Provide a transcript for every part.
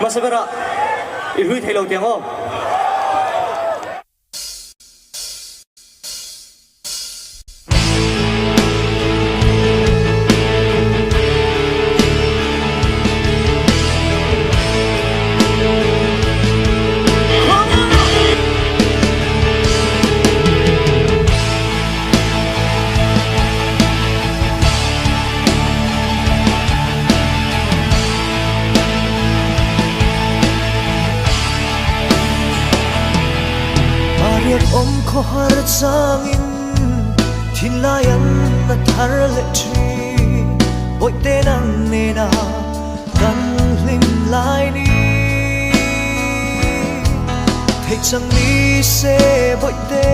Masabara, ihui thay lâu tiếng không? Om ko har changin thin layan na thar le thi boi te nang ne na kan lim lai ni thei chang ni se boi te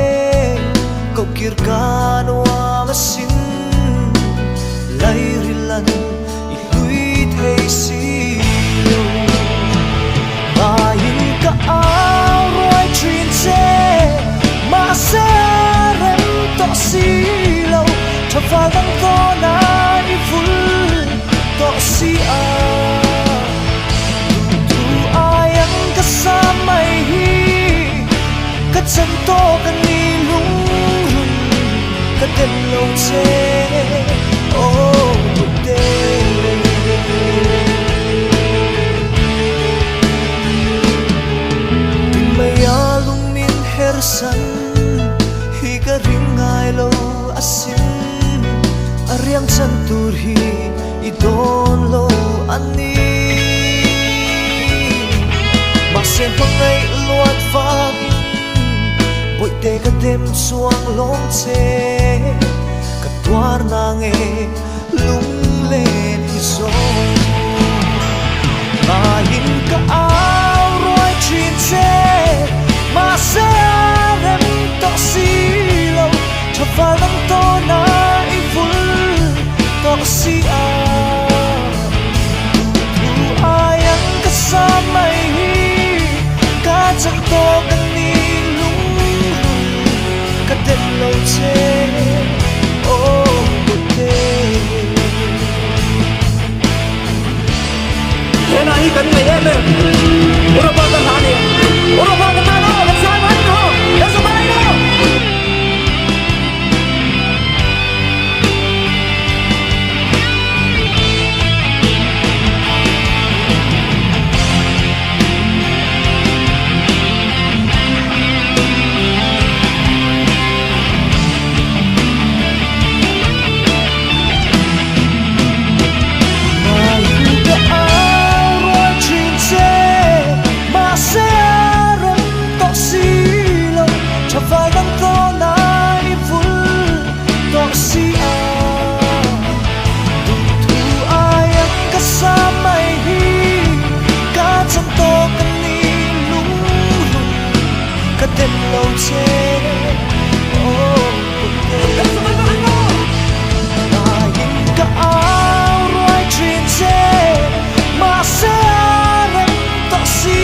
ko kir kan wa ma sin lai rilan I lui thei si lo ba yin ka ao roi trin se mà sẽ rem to si lâu cho pha vắng to nai vui to si a tu ai ăn cả sa mai hi cả chân to cả ni lung lung cả đêm lâu che oh te mây a lung min her san ring ngai lo asin ariang chan tur hi I don lo ani ma se pangai luat vang boi te ka dem suang long che ka tuar na nge lung len hi so ma hin ka ao roi chin che ma se rem to si cho pha lắng to nai vui to si a tu ai ăn cả sa mai hi cả chẳng to cả ni lung cả đêm lâu che oh te thế này cần ngày đêm này ora pa kan hani ora pa kan ano kan sa man ko let's go đêm lâu che oh ta nhìn cả áo roi truyền che mà sẽ rem to si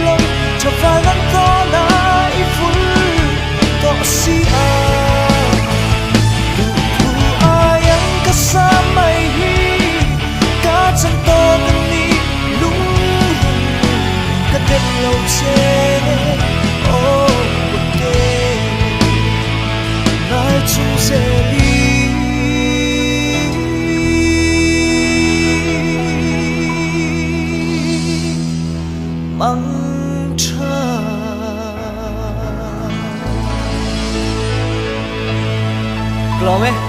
lo cho pha lắng to nai vui to si a tu ai ăn cả sa mai hi cả chân to cả ni lung cả đêm lâu che chung sẽ đi măng trà Lome